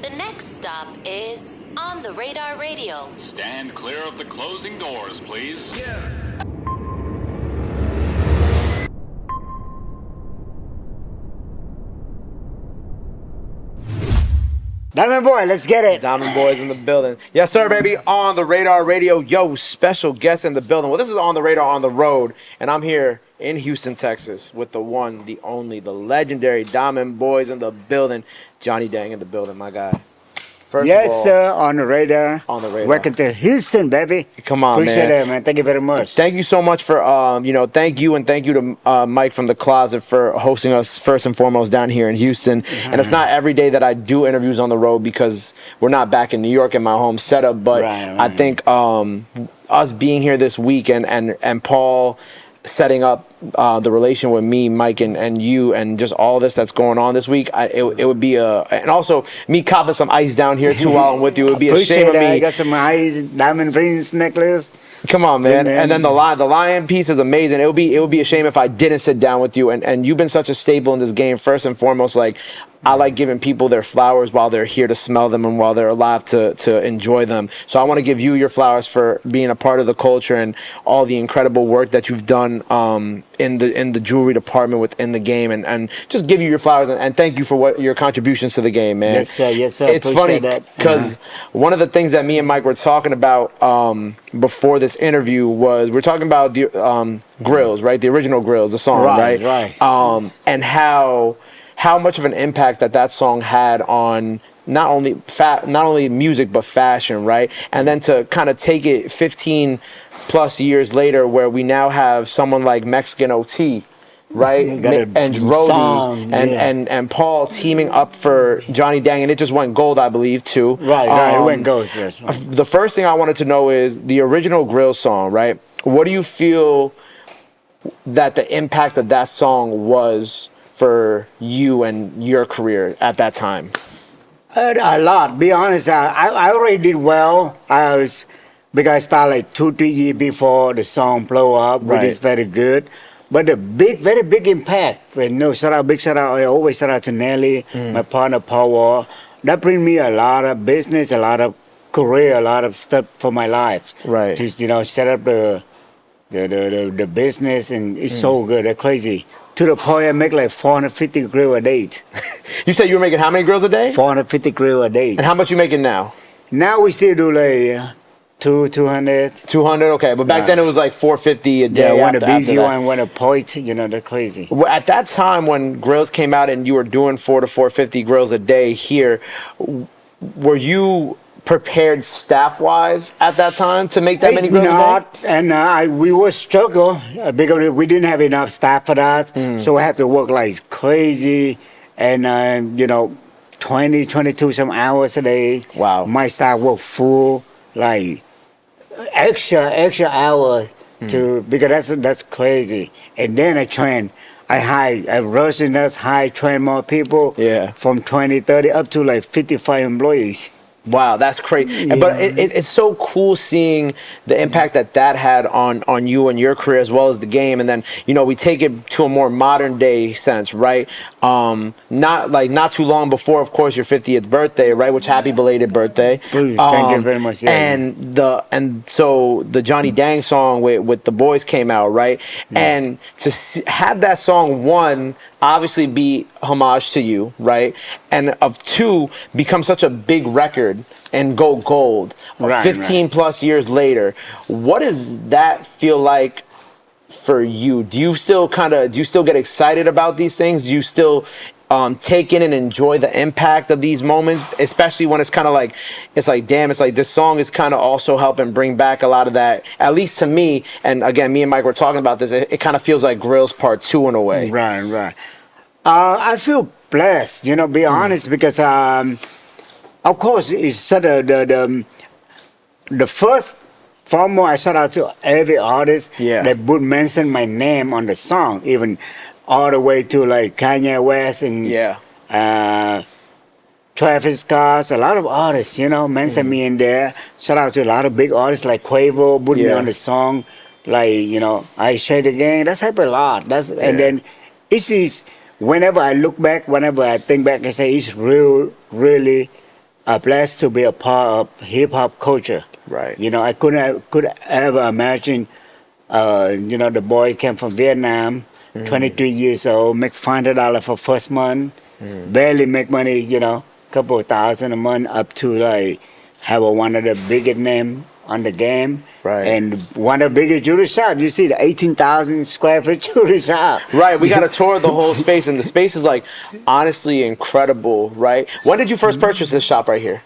The next stop is On the Radar Radio. Stand clear of the closing doors, please. Diamond Boy, let's get it. Diamond Boy's in the building. Yes, sir, baby. On the Radar Radio. Yo, special guest in the building. Well, this is On the Radar on the road, and I'm here in Houston, Texas, with the one, the only, the legendary Diamond Boys in the building. Johnny Dang in the building, my guy. First Yes, of all, sir, on the radar. On the radar. Welcome to Houston, baby. Come on, Appreciate man. it, man. Thank you very much. Thank you so much for, thank you to Mike from the Closet for hosting us first and foremost down here in Houston. And it's not every day that I do interviews on the road because we're not back in New York in my home setup. But Right. I think us being here this week and Paul setting up the relation with me, Mike, and you, and just all this that's going on this week, it would be and also me copping some ice down here too while I'm with you. It would be a shame of me. I got some ice, diamond rings necklace. Come on, man. Man. And then the lion piece is amazing. It would be a shame if I didn't sit down with you. And you've been such a staple in this game. First and foremost, like, I like giving people their flowers while they're here to smell them and while they're alive to enjoy them. So I want to give you your flowers for being a part of the culture and all the incredible work that you've done in the jewelry department within the game, and just give you your flowers and thank you for your contributions to the game, man. Yes, sir. Yes, sir. It's funny Appreciate that. because one of the things that me and Mike were talking about before this interview was we're talking about the Grillz, right? The original Grillz, the song, right? Right. And how much of an impact that song had on not only music but fashion, right? And then to kind of take it 15 plus years later, where we now have someone like Mexican OT, right? And Rody and Paul teaming up for Johnny Dang, and it just went gold, I believe, too. Right. It went gold. Yes. The first thing I wanted to know is the original Grillz song, right? What do you feel that the impact of that song was for you and your career at that time? A lot. Be honest, I already did well. Because I started like 2-3 years before the song blow up, which is very good. But the very big impact. Big shout out. I always shout out to Nelly, my partner Paul Wall. That bring me a lot of business, a lot of career, a lot of stuff for my life. Right. To set up the business, and it's so good. They're crazy. To the point I make like 450 grill a day. You said you were making how many grills a day? 450 grill a day. And how much you making now? Now we still do like 200. 200, okay. But back then it was like 450 a day. Yeah, when a busy one, when a point, they're crazy. Well, at that time when Grillz came out and you were doing 4 to 450 grills a day here, were you prepared staff-wise at that time to make that many grills a day? And we were struggle because we didn't have enough staff for that. So we had to work like crazy and, 20, 22 some hours a day. Wow. My staff work full, like extra hours because that's crazy. And then I rushing us train more people. Yeah. From 20, 30 up to like 55 employees. Wow, that's crazy. Yeah. But it's so cool seeing the impact that had on you and your career as well as the game. And then, we take it to a more modern day sense, right? Not too long before, of course, your 50th birthday, right? Which happy belated birthday. Thank you very much. Yeah. And so the Johnny Dang song with the boys came out, right? Yeah. And to have that song, one, obviously be homage to you, right? And of two, become such a big record and go gold 15 plus years later. What does that feel like for you? Do you still get excited about these things? Do you still take in and enjoy the impact of these moments, especially when it's like, damn, it's like this song is kind of also helping bring back a lot of that, at least to me. And again, me and Mike were talking about this. It kind of feels like Grillz Part 2 in a way. Right. I feel blessed, be honest, because of course it's sort of the first foremost I shout out to every artist that would mention my name on the song, even all the way to like Kanye West and Travis Scott, a lot of artists, mention me in there. Shout out to a lot of big artists like Quavo, put me on the song, like I Share the Game. That's happened a lot. And then it's whenever I look back, whenever I think back, I say it's really blessed to be a part of hip hop culture. Right. You know, I could ever imagine. The boy came from Vietnam, 23 years old, make $500 for first month, barely make money. Couple of thousand a month, up to like have one of the biggest name on the game. Right. And one of the biggest jewelry shops. You see the 18,000 square foot jewelry shop. Right. We got a tour of the whole space, and the space is like honestly incredible. Right. When did you first purchase this shop right here?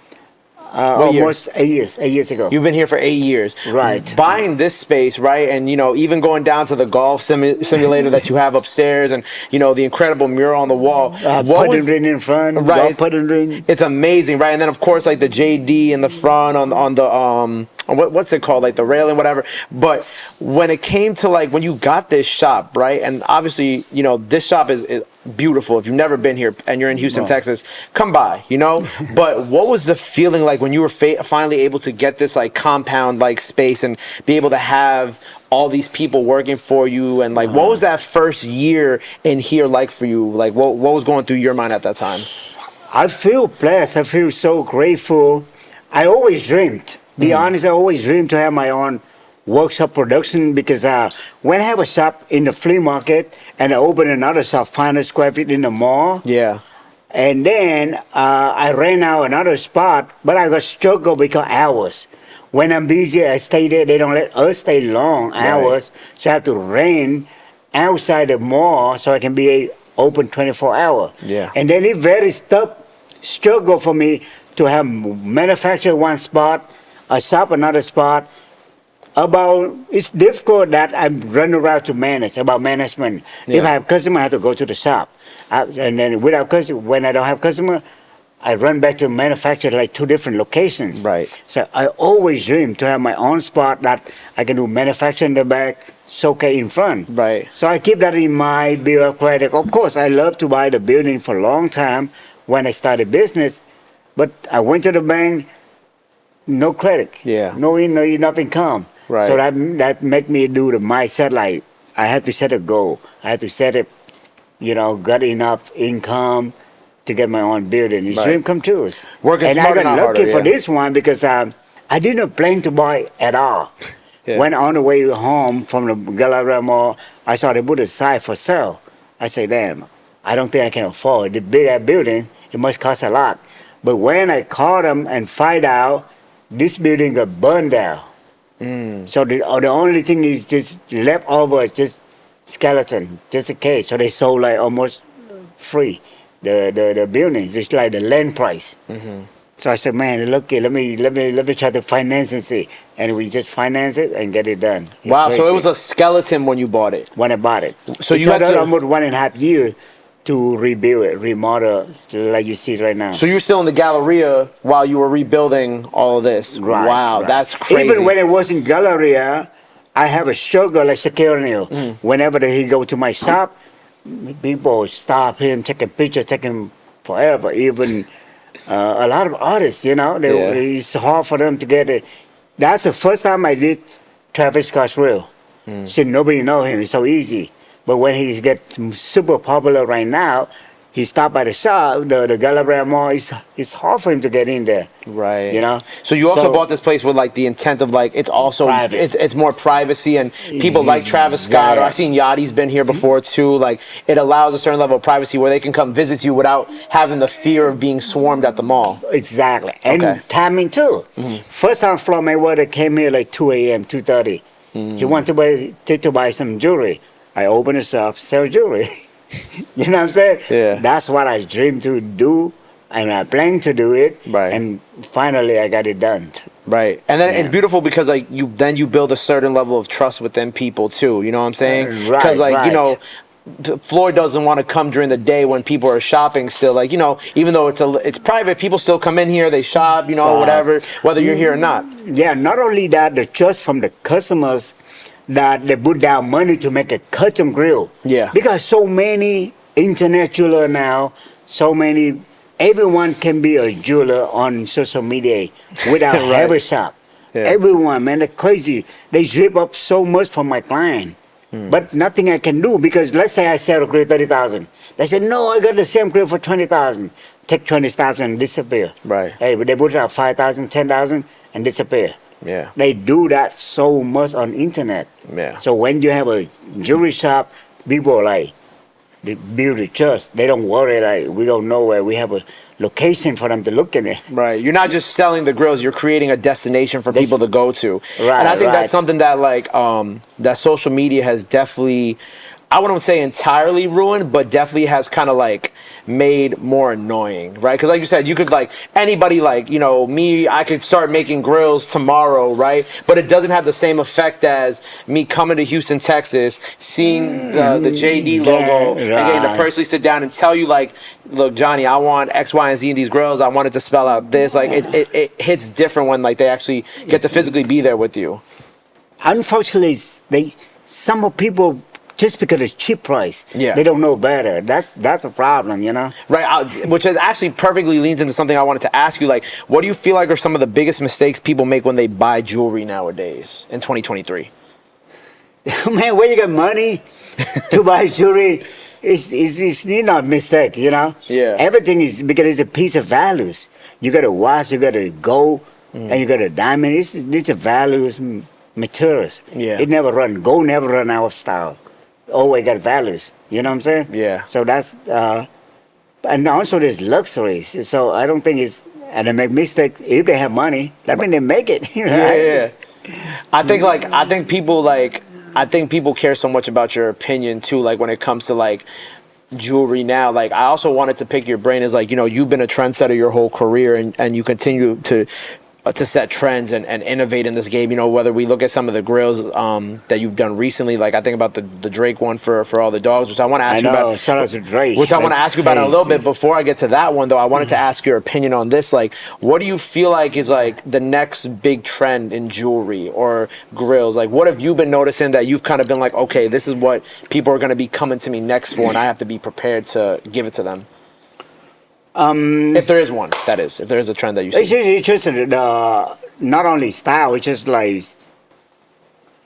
Almost 8 years ago. You've been here for 8 years. Right. Buying this space, right? And, even going down to the golf simulator that you have upstairs and, the incredible mural on the wall. Putting ring in front. Right. Putting ring. It's amazing, right? And then, of course, like the JD in the front on the, what's it called? Like the railing, whatever. But when it came to like, when you got this shop, right? And obviously, this shop is beautiful. If you've never been here and you're in Houston, Texas, come by, But what was the feeling like when you were finally able to get this like compound like space and be able to have all these people working for you? And like, what was that first year in here like for you? Like, what was going through your mind at that time? I feel blessed. I feel so grateful. I always dreamed. Be honest, I always dreamed to have my own workshop production because when I have a shop in the flea market and I open another shop, 500 square feet in the mall. Yeah. And then I ran out another spot, but I got struggle because hours. When I'm busy, I stay there. They don't let us stay long hours. So I have to rent outside the mall so I can be open 24 hours. Yeah. And then it's very tough struggle for me to have manufacture one spot, a shop another spot. It's difficult that I'm running around to manage, about management. Yeah. If I have customer, I have to go to the shop. And then without customer, when I don't have customer, I run back to manufacture like 2 different locations. Right. So I always dream to have my own spot that I can do manufacture in the back, showcase in front. Right. So I keep that in mind, build credit. Of course, I love to buy the building for a long time when I started business, but I went to the bank, no credit. Yeah. No enough income. Right. So that made me do the mindset like I had to set a goal. I had to set it, got enough income to get my own building. It's dream come true. Working and smarter, I got not lucky harder, for this one because I didn't plan to buy at all. Yeah. When on the way home from the Galleria Mall, I saw they put a sign for sale. I said, damn, I don't think I can afford the big building. It must cost a lot. But when I called them and find out, this building got burned down. So the only thing is just left over is just skeleton, just a case. So they sold like almost free the building, just like the land price. So I said, man, look, let me try to finance and see, and we just finance it and get it done. It's wow, crazy. so it was a skeleton when you bought it. When I bought it. So it you had took to almost 1.5 years to rebuild it, remodel, like you see right now. So you're still in the Galleria while you were rebuilding all of this. Right, Wow, right. that's crazy. Even when it was in Galleria, I have a struggle like Shaquille O'Neal. Whenever he go to my shop, people stop him, taking pictures, taking forever. Even a lot of artists, it's hard for them to get it. That's the first time I did Travis Scott's reel. So nobody know him. It's so easy. But when he's get super popular right now, he stopped by the shop, the Galleria Mall. It's hard for him to get in there. Right. So you also So- bought this place with like the intent of like it's also Private. it's more privacy and people like Travis Scott, or I've seen Yachty's been here before too. Like it allows a certain level of privacy where they can come visit you without having the fear of being swarmed at the mall. Exactly. And Okay. timing too. First time Floyd Mayweather came here like 2 a.m., 2:30. He wanted to buy some jewelry. I opened the shop, sell jewelry. You know what I'm saying? Yeah. That's what I dreamed to do, and I planned to do it. Right. And finally, I got it done. Right. And then it's beautiful because like you build a certain level of trust within people too. You know what I'm saying? Right, Because like, right. Floyd doesn't want to come during the day when people are shopping still. Like, even though it's private, people still come in here, they shop, So, whatever, whether you're here or not. Yeah, not only that, the trust from the customers that they put down money to make a custom grill. Yeah. Because so many internet jeweler now, everyone can be a jeweler on social media without Right. having a shop. Yeah. Everyone, man, they're crazy. They drip up so much from my client. But nothing I can do because let's say I sell a grill 30,000. They said, no, I got the same grill for 20,000. take 20,000 and disappear. Right. Hey, but they put out 5,000, 10,000 and disappear. Yeah. They do that so much on internet. Yeah. So when you have a jewelry shop, people like they build a trust. They don't worry like we don't know where we have a location for them to look in it. Right. You're not just selling the grills, you're creating a destination for people to go to. Right, And I think right. that's something that like that social media has definitely, I wouldn't say entirely ruined, but definitely has kind of like made more annoying, right? Because like you said, you could like anybody like, you know, me, I could start making grills tomorrow, right? But it doesn't have the same effect as me coming to Houston, Texas, seeing the JD logo and getting to right. personally sit down and tell you like, look, Johnny, I want X, Y, and Z in these grills. I wanted to spell out this. Like it hits different when like they actually get to physically be there with you. Unfortunately, some of people just because it's cheap price, Yeah. they don't know better. That's a problem, you know. Right, which is actually perfectly leads into something I wanted to ask you. Like, what do you feel like are some of the biggest mistakes people make when they buy jewelry nowadays in 2023? Man, where you get money to buy jewelry? It's not a mistake, you know. Yeah. Everything is because it's a piece of values. You got a watch, you got a gold, and you got a diamond. It's a values materials. Yeah. It never run. Gold never run out of style. Always got values. You know what I'm saying? Yeah. So that's and also there's luxuries. So I don't think it's and they make mistake if they have money. That means they make it. You know, Yeah. I think people care so much about your opinion too. Like when it comes to like jewelry now. Like I also wanted to pick your brain as like, you know, you've been a trendsetter your whole career and you continue to set trends and innovate in this game. You know, whether we look at some of the grills that you've done recently, like I think about the Drake one for all the dogs, which I want to ask you about. Shout out to Drake. Which I want to ask you about in a little bit. Crazy. Before I get to that one, though, I wanted to ask your opinion on this. Like, what do you feel like is like the next big trend in jewelry or grills? Like, what have you been noticing that you've kind of been like, okay, this is what people are going to be coming to me next for, and I have to be prepared to give it to them? If there is one, that is. If there is a trend that you see. It's just not only style, it's just like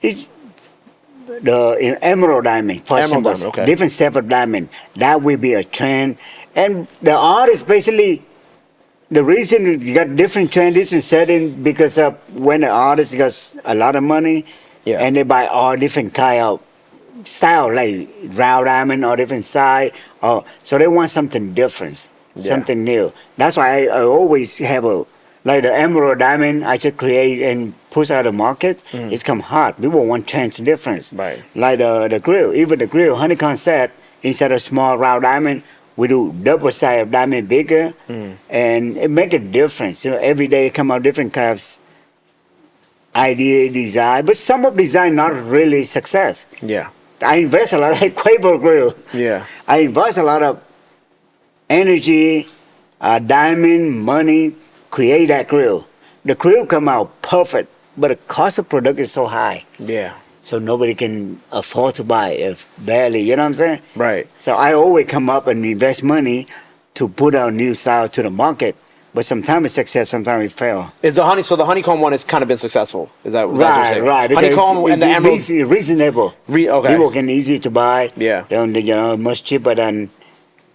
the emerald diamond, for Emerald example, diamond, okay. different set of diamond. That will be a trend, and the artist basically. The reason you got different trend is setting because of when the artist gets a lot of money, Yeah. and they buy all different kind of style, like round diamond or different size, so they want something different. Something new. That's why I always have like the emerald diamond. I just create and push out the market. It's come hot. People want change difference. Right. Like the grill, even the grill honeycomb set instead of small round diamond, we do double side of diamond bigger, and it make a difference. You know, every day come out different kinds of idea design, but some of design not really success. Yeah. I invest a lot like Quavo grill. Yeah. I invest a lot of energy, diamond, money, create that grill. The grill come out perfect, but the cost of product is so high. Yeah. So nobody can afford to buy it, barely, you know what I'm saying? Right. So I always come up and invest money to put out new style to the market. But sometimes it's success, sometimes it fail. Is the honeycomb one has kind of been successful? Is that what you're Right, saying? right. because Honeycomb it's and the emerald. reasonable. Okay. People can easy to buy. Yeah. They don't, you know, much cheaper than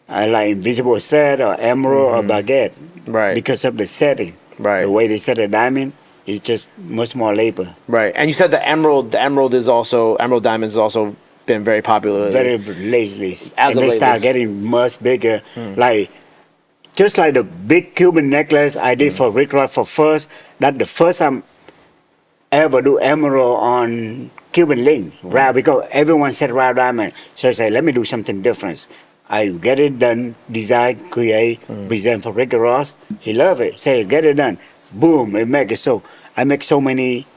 like invisible set or emerald or baguette. Right. Because of the setting. Right. The way they set a diamond, it's just much more labor. Right. And you said the emerald diamond has also been very popular. Very lately. As And of they lately. start getting much bigger. Like, just like the big Cuban necklace I did for Rick Ross for first, that the first time ever do emerald on Cuban link, right? Because everyone said round diamond. So I said, let me do something different. I get it done, design, create, present for Rick Ross. He love it. Say, get it done. Boom, it make it so. I make so many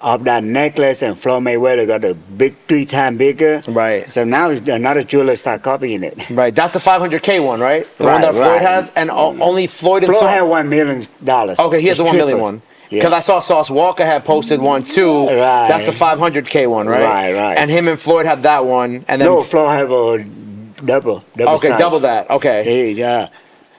of that necklace, and Floyd Mayweather got a big 3 times bigger. Right. So now another jeweler start copying it. Right. That's the $500K one, right? The one Right, that Floyd right. has, and only Floyd and Floyd Sauce. had $1 million. Okay, he has It's the 1 million triple. one. Yeah. Because I saw Sauce Walker had posted one too. Right. That's the $500K one, right? Right, right. And him and Floyd had that one, and then No, Floyd have a double okay, size. double that. Okay. Yeah.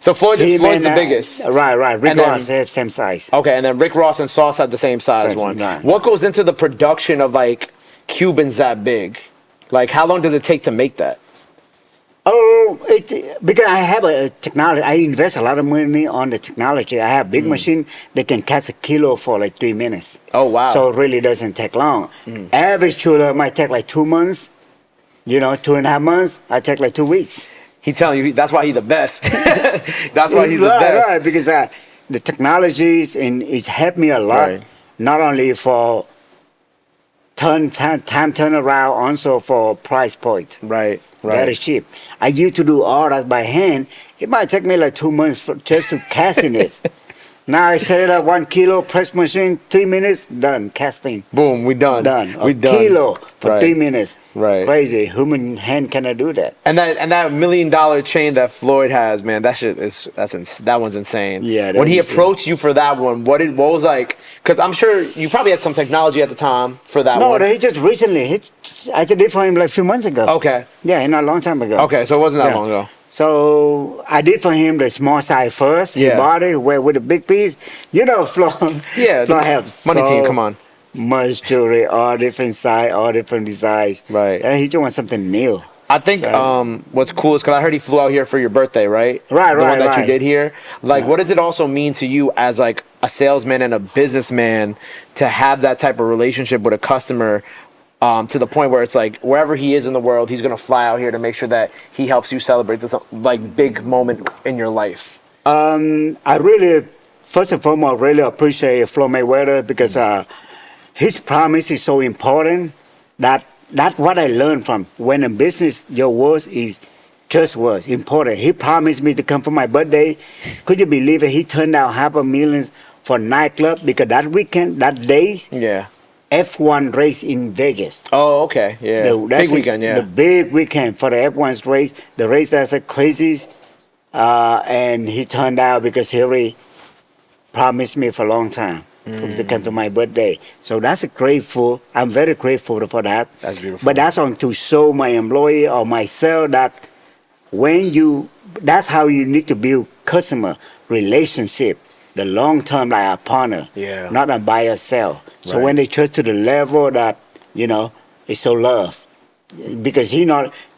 So Floyd's He the man, biggest. Right. Rick And then- Ross have same size. Okay, and then Rick Ross and Sauce had the same size Same, one. right. What goes into the production of like Cubans that big? Like, how long does it take to make that? Oh, because I have a technology. I invest a lot of money on the technology. I have big machine that can catch a kilo for like 3 minutes. Oh, wow. So it really doesn't take long. Average chula might take like 2 months. 2.5 months. I take like 2 weeks. He telling you that's why he's the best. That's why he's the best. Right, because the technologies and it's helped me a lot. Right. Not only for time turnaround, also for price point. Right. Very cheap. I used to do all that by hand. It might take me like 2 months just to casting it. Now I set it up 1 kilo, press machine, 3 minutes, done, casting. Boom, we done. Done. We A done. kilo for 3 minutes. Right. Crazy. Human hand cannot do that. And that $1 million chain that Floyd has, man, that shit is that one's insane. Yeah, when he that's approached you for that one, what was like? Because I'm sure you probably had some technology at the time for that one. No, he just recently. I just did for him like a few months ago. Okay. Yeah, not a long time ago. Okay, so it wasn't that long ago. So I did for him the small size first. Yeah. He bought it with the big piece. Floyd. Yeah. Floyd has Money team, come on. much jewelry, all different size, all different designs. Right. And he just wants something new. I think what's cool is because I heard he flew out here for your birthday, right? Right, the one that you right. did here. Like, what does it also mean to you as like a salesman and a businessman to have that type of relationship with a customer to the point where it's like wherever he is in the world, he's gonna fly out here to make sure that he helps you celebrate this like big moment in your life? I really, first and foremost, really appreciate Floyd Mayweather because his promise is so important that's what I learned from when in business your words is just words important. He promised me to come for my birthday. Could you believe it? He turned out $500,000 for nightclub because that weekend, that day, Yeah. F1 race in Vegas. Oh, okay. Yeah. Big weekend. Yeah. The big weekend for the F1's race. The race that's the craziest. And he turned out because he already promised me for a long time to come to my birthday. So that's grateful. I'm very grateful for that. That's beautiful. But that's on to show my employee or myself that that's how you need to build customer relationship, the long term like a partner, Yeah. not a buy or sell. So Right. when they trust to the level that it's so love, because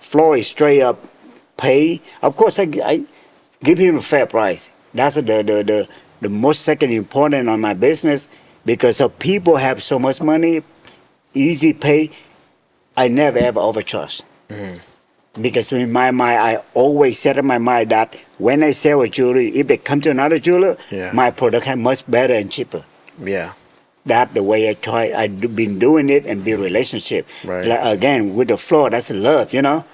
Floyd straight up pay. Of course, I give him a fair price. That's the most second important on my business because of people have so much money, easy pay. I never ever overcharge. Because in my mind, I always set in my mind that when I sell a jewelry, if it comes to another jeweler, Yeah. my product is much better and cheaper. Yeah. That's the way I've been doing it and build relationship. Right. Like, again, with the Floyd, that's love, He not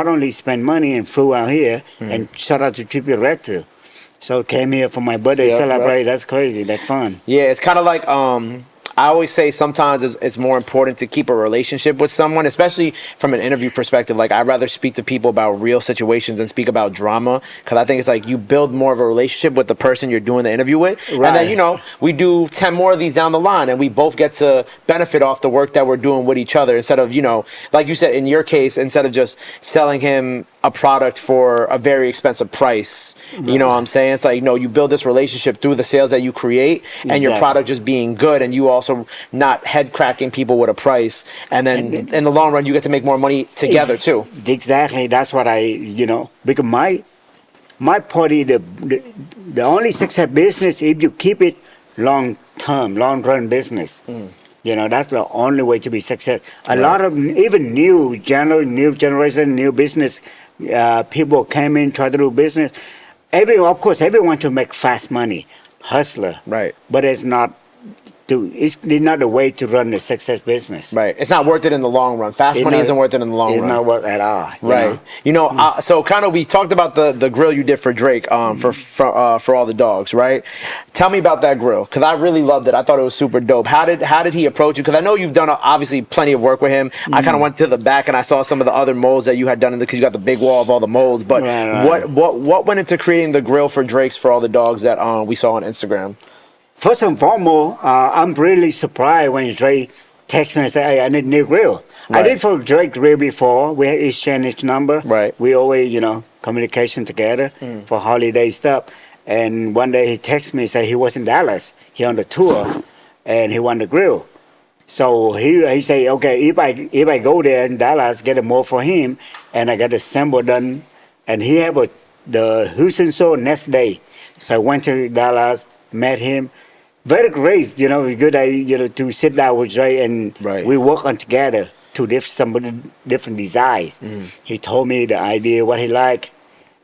only spent money and flew out here and shout out to Triple Rector. So came here for my birthday, Yep, celebrate. right. That's crazy. That's fun. Yeah, it's kind of like I always say sometimes it's more important to keep a relationship with someone, especially from an interview perspective. Like I'd rather speak to people about real situations than speak about drama because I think it's like you build more of a relationship with the person you're doing the interview with, Right. and then we do 10 more of these down the line, and we both get to benefit off the work that we're doing with each other instead of like you said in your case, instead of just selling him a product for a very expensive price. You know what I'm saying? It's like you build this relationship through the sales that you create and your Exactly. product just being good, and you also not head cracking people with a price, and then in the long run you get to make more money together too. Exactly. That's what because my party, the only success business if you keep it long term, long run business. That's the only way to be success. A lot of even new generation, new business people came in, try to do business. Of course, everyone to make fast money, hustler. Right. But it's not the way to run a success business. Right. It's not worth it in the long run. Fast money isn't worth it in the long run. It's not worth at all. Right. So kind of we talked about the grill you did for Drake for all the dogs, right? Tell me about that grill because I really loved it. I thought it was super dope. How did he approach you? Because I know you've done obviously plenty of work with him. I kind of went to the back and I saw some of the other molds that you had done because you got the big wall of all the molds. But Right. what went into creating the grill for Drake's for all the dogs that we saw on Instagram? First and foremost, I'm really surprised when Drake texts me and say, "Hey, I need a new grill." Right. I did for Drake grill before. We had exchanged number. Right. We always, communication together for holiday stuff. And one day he texted me and said he was in Dallas. He on the tour, and he wanted a grill. So he say, okay, if I go there in Dallas, get a more for him, and I got the sample done, and he have the Houston show next day. So I went to Dallas, met him. Very great, good idea, to sit down with Ray and Right. we work on together to some different designs. He told me the idea, what he like,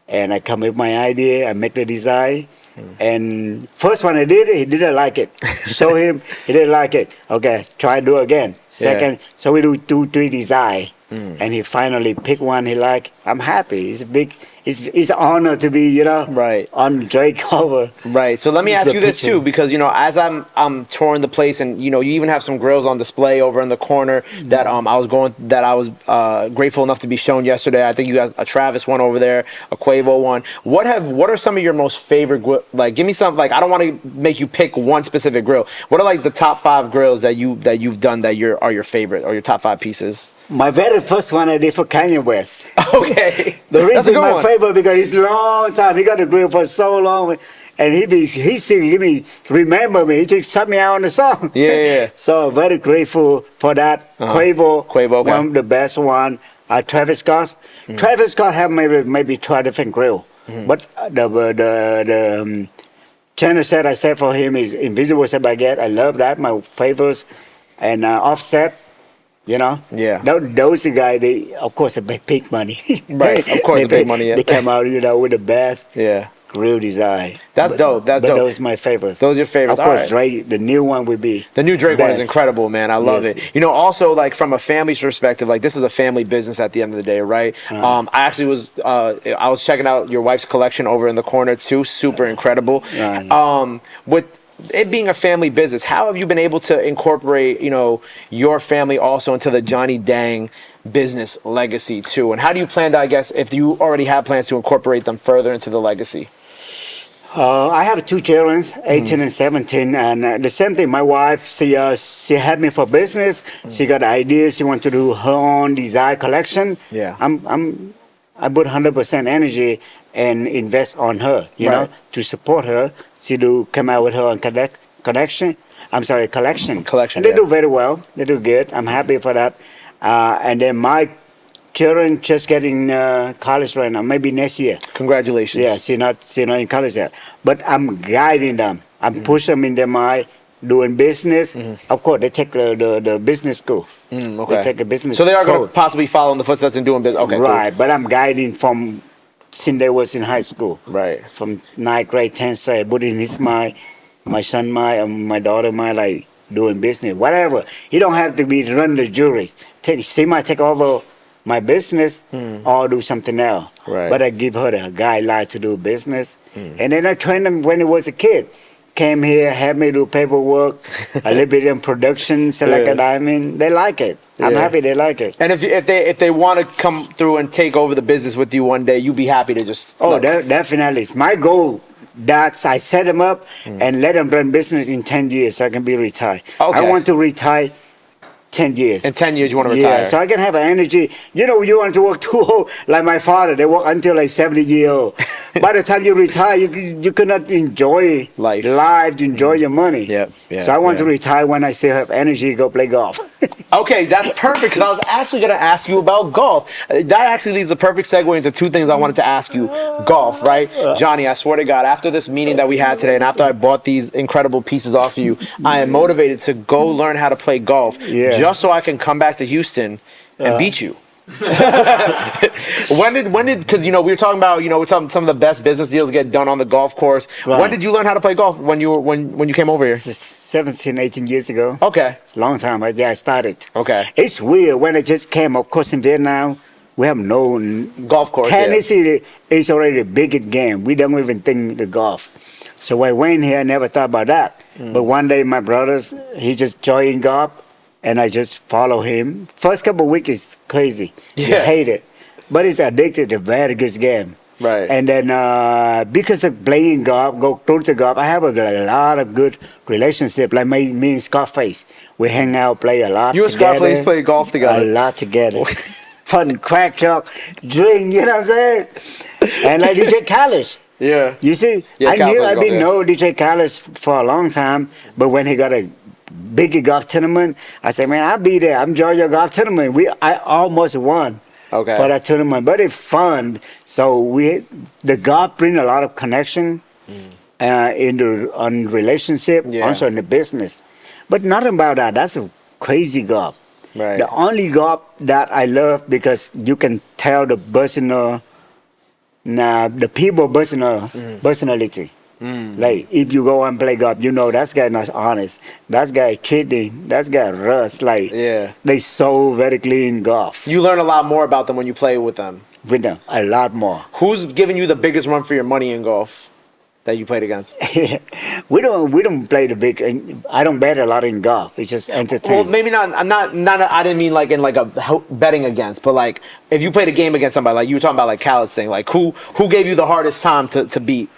and I come with my idea. I make the design, and first one I did, he didn't like it. Show him, he didn't like it. Okay, try do again. Second, so we do 2, 3 design, and he finally picked one he like. I'm happy. It's a big. It's an honor to be, Right. on Drake cover. Right. So let me ask The you this picture. too, because as I'm touring the place, and you even have some grills on display over in the corner that I was grateful enough to be shown yesterday. I think you guys a Travis one over there, a Quavo one. What are some of your most favorite give me some, I don't want to make you pick one specific grill. What are the top 5 grills that you've done that are your favorite, or your top 5 pieces? My very first one I did for Kanye West. Okay. The That's a reason good my one. favorite because it's long time. He got the grill for so long, and he still remember me. He just shut me out on the song. Yeah. So very grateful for that. Quavo, okay. one of the best one. Travis Scott. Travis Scott have maybe try different grill, but the channel set I set for him is Invisible Baguette. I love that. My favorites, and Offset. Yeah. Those guys, they of course they big money. Right, of course, the big money, yeah. They come out, with the best Yeah. grill design. That's dope. That's but dope. those my favorites. Those are your favorites. Of course, All right. Drake, the new one would be The new Drake one is best. incredible, man. I love Yes. it. Also, from a family's perspective, this is a family business at the end of the day, right? I actually I was checking out your wife's collection over in the corner too. Super incredible. With it being a family business, how have you been able to incorporate, your family also into the Johnny Dang business legacy too? And how do you plan to, I guess, if you already have plans to incorporate them further into the legacy? I have 2 children, 18 and 17, and the same thing. My wife, she had me for business. She got ideas. She want to do her own design collection. Yeah. I put 100% energy and invest on her, Right. to support her. She do come out with her own collection. Collection, And they yeah. do very well. They do good. I'm happy for that. And then my children just getting college right now. Maybe next year. Congratulations. Yeah, she's not in college yet. But I'm guiding them. I'm pushing them in their mind, doing business. Of course, they take the business school. Okay. They take the business So they are going to course. possibly follow in the footsteps and doing business. Okay. Right, but I'm guiding from since they was in high school. Right. From 9th grade, 10th grade, put in his mind, my son mind, and my daughter mind, doing business, whatever. He don't have to be run the juries. She might take over my business or do something else. Right. But I give her the guideline to do business. And then I trained him when he was a kid. Came here, had me do paperwork, a little bit in production, select a diamond. They like it. I'm Yeah. happy they like it. And if they want to come through and take over the business with you one day, you'd be happy to just. Oh, look. definitely. It's my goal. That's I set them up and let them run business in 10 years so I can be retired. Okay. I want to retire 10 years. In 10 years, you want to retire. Yeah, so I can have energy. You want to work too old, like my father. They work until 70 years old. By the time you retire, you cannot enjoy Life. enjoy your money. Yep, yeah, So I want to yeah. retire when I still have energy, go play golf. Okay, that's perfect because I was actually going to ask you about golf. That actually leads a perfect segue into 2 things I wanted to ask you. Golf, right? Johnny, I swear to God, after this meeting that we had today and after I bought these incredible pieces off you, I am motivated to go learn how to play golf just so I can come back to Houston and beat you. when did because we were talking about some of the best business deals get done on the golf course. Right. When did you learn how to play golf when you came over here? 17, 18 years ago. Okay. Long time. I started. Okay. It's weird when I just came, of course, in Vietnam, we have no Golf course. tennis is already a big game. We don't even think the golf. So when I went here, I never thought about that. But one day, my brothers, he just joined golf, and I just follow him. First couple of weeks is crazy. You Yeah. hate it. But it's addicted to very good game. Right. And then because of playing golf, go close to golf, I have a lot of good relationship. Like me and Scarface, we hang out, play a lot You and together. Scarface play golf together. A lot together. Fun, crack talk, drink, you know what I'm saying? And like DJ Khaled. Yeah. You see, Yeah, I Khaled knew plays I've golf, been yeah. know DJ Khaled for a long time, but when he got a big golf tournament. I said, man, I'll be there. I'm Georgia golf tournament. I almost won. Okay. For that tournament, but it's fun. So the golf bring a lot of connection in the on relationship, also in the business. But nothing about that. That's a crazy golf. Right. The only golf that I love because you can tell the personal, the people personality. Like if you go and play golf, you know that guy not honest. That guy cheating. That guy rust. Like they so very clean golf. You learn a lot more about them when you play with them. With them, a lot more. Who's giving you the biggest run for your money in golf that you played against? we don't play the big. I don't bet a lot in golf. It's just entertainment. Well, maybe not. I'm not. I didn't mean like in like a betting against, but like if you played a game against somebody, like you were talking about like Khaled's thing, like who gave you the hardest time to beat?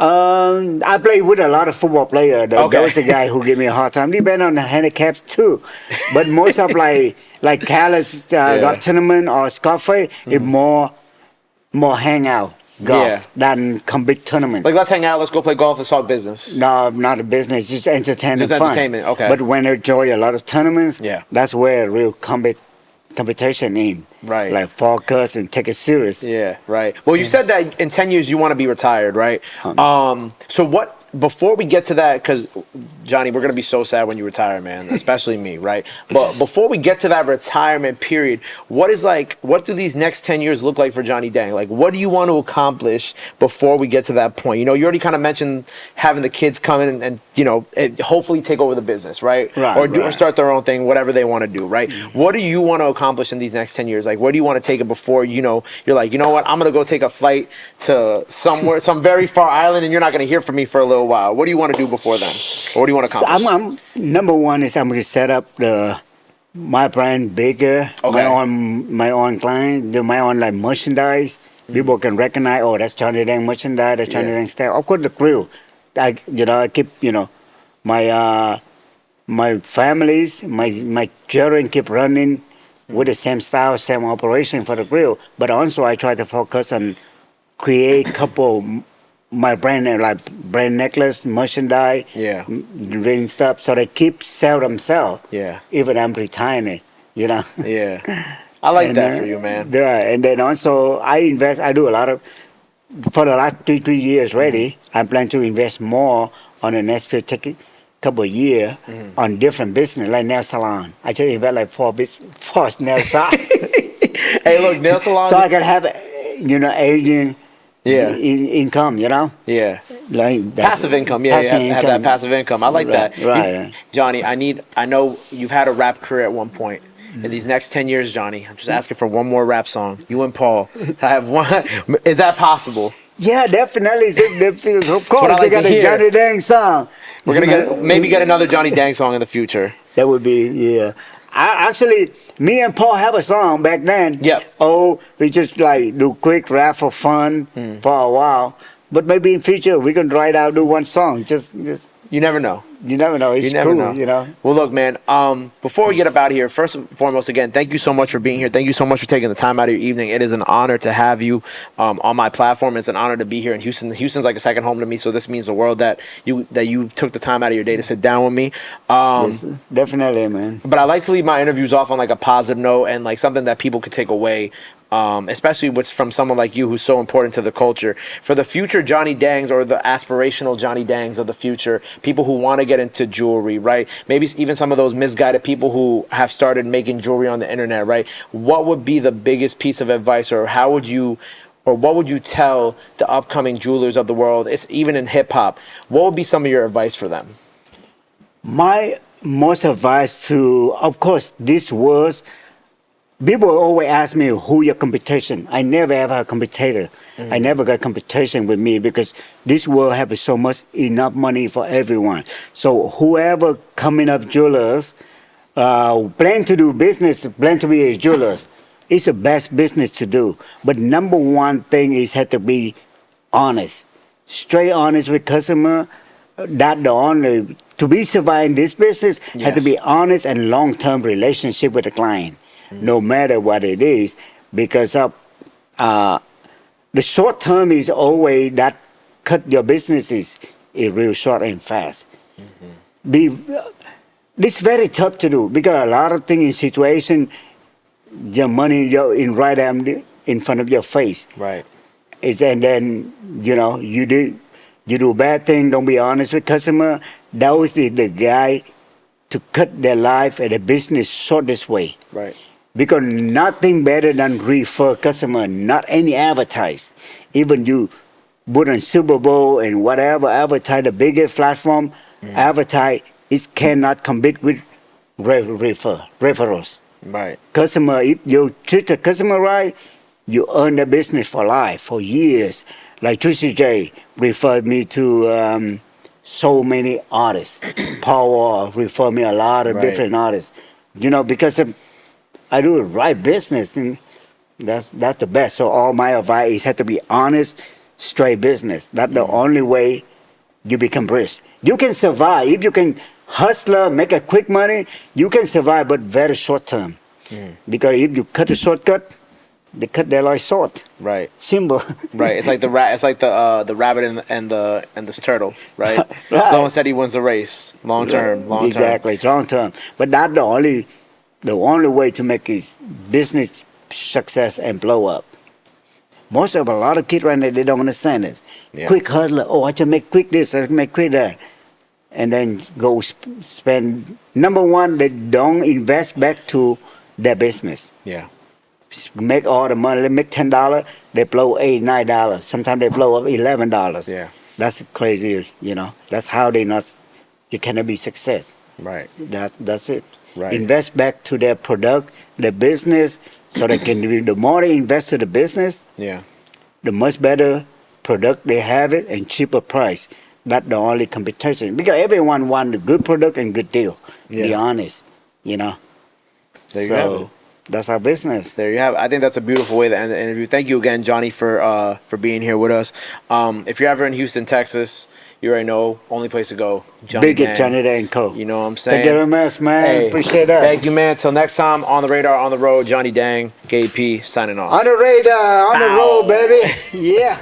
I played with a lot of football players. There was a guy who gave me a hard time. Depend on the handicaps too, but most of like Khaled's golf tournament or Scarface is more hangout golf than compete tournaments. Like let's hang out, let's go play golf, let's talk business. No, not a business. It's entertainment. Just fun. entertainment. Okay. But when I enjoy a lot of tournaments, that's where real competition in. Right. Like focus and take it serious. Yeah, right. Well, you said that in 10 years you want to be retired, right? So what, before we get to that, because Johnny, we're going to be so sad when you retire, man, especially me, right? But before we get to that retirement period, what do these next 10 years look like for Johnny Dang? Like, what do you want to accomplish before we get to that point? You know, you already kind of mentioned having the kids come in and you know, hopefully take over the business, right? Or start their own thing, whatever they want to do, right? What do you want to accomplish in these next 10 years? Like, where do you want to take it before, you know, you're like, you know what, I'm going to go take a flight to somewhere, some very far island, and you're not going to hear from me for a little while. What do you want to do before then? Or what do you want to accomplish? So I'm number one is I'm going to set up my brand bigger, my own client, do my own like merchandise. People can recognize, oh, that's Johnny Dang merchandise, that's Johnny Dang style. Of course, the grill. I keep, my families, my children keep running with the same style, same operation for the grill. But also I try to focus on create couple my brand like brand necklace, merchandise, ring stuff, so they keep sell themselves. Even I'm retiring, you know. I like that for you, man. And then also I do a lot of, for the last 3 years already, I plan to invest more on the next couple of years on different business, like nail salon. I just invest like 4 nail salon. Hey, look, nail salon. So I can have, agent income, like passive income. Have that passive income. I like that. Right. Johnny, I know you've had a rap career at one point. In these next 10 years, Johnny, I'm just asking for one more rap song. You and Paul, I have one. Is that possible? Yeah, definitely. Of course, they got a Johnny Dang song. We're gonna maybe get another Johnny Dang song in the future. That would be me and Paul have a song back then. Oh, we just like do quick rap for fun for a while. But maybe in future we can try it out, do one song. Just you never know. You never know. It's cool, you know. Well, look, man. Before we get up out of here, first and foremost, again, thank you so much for being here. Thank you so much for taking the time out of your evening. It is an honor to have you on my platform. It's an honor to be here in Houston. Houston's like a second home to me, so this means the world that you took the time out of your day to sit down with me. Yes, definitely, man. But I like to leave my interviews off on like a positive note and like something that people could take away. Especially what's from someone like you who's so important to the culture. For the future Johnny Dangs or the aspirational Johnny Dangs of the future, people who want to get into jewelry, right? Maybe even some of those misguided people who have started making jewelry on the internet, right? What would be the biggest piece of advice, or what would you tell the upcoming jewelers of the world, it's even in hip hop? What would be some of your advice for them? My most advice to, of course, this was, people always ask me who your competition. I never ever have a competitor. I never got competition with me because this world has so much enough money for everyone. So whoever coming up jewelers, plan to do business, plan to be a jewelers, it's the best business to do. But number one thing is have to be honest, straight honest with customer. That the only to be survive in this business have to be honest and long-term relationship with the client. No matter what it is, because of the short term is always that cut your business is real short and fast. be. This very tough to do because a lot of things in situation, your money in right hand in front of your face. Right. And then you do bad thing. Don't be honest with customer. Those is the guy to cut their life and the business shortest way. Right. Because nothing better than refer customer, not any advertise. Even you put on Super Bowl and whatever advertise the biggest platform, advertise, it cannot compete with referrals. Right. Customer, if you treat the customer right, you earn the business for life, for years. Like Tracy J referred me to so many artists. Paul Wall referred me a lot of different artists. Because I do the right business, and that's the best. So all my advice is have to be honest, straight business. That's the only way you become rich. You can survive if you can hustler, make a quick money. You can survive, but very short term. Because if you cut a shortcut, they cut their life short. Right. Simple. Right. It's like the the rabbit and the turtle. Right. Right. Someone said he wins the race. Long term. Long term. Exactly. Long term. But that's the only way to make his business success and blow up. Most of a lot of kids right now, they don't understand this. Yeah. Quick hustler. Oh, I can make quick this. I can make quick that. And then go spend. Number one, they don't invest back to their business. Yeah. Make all the money. They make $10. They blow $8, $9. Sometimes they blow up $11. Yeah. That's crazy. That's how they cannot be success. Right. That's it. Right. Invest back to their product, their business, so they can. The more they invest to the business, the much better product they have it and cheaper price. That's the only competition because everyone wants a good product and good deal. Be honest, There you so have it. That's our business. There you have it. I think that's a beautiful way to end the interview. Thank you again, Johnny, for being here with us. If you're ever in Houston, Texas, you already know, only place to go. Big Johnny Day & Co. You know what I'm saying? Thank you very much, man. Hey, appreciate that. Thank you, man. Till next time, on the radar, on the road, Johnny Dang, KP, signing off. On the radar, on the road, baby. Yeah.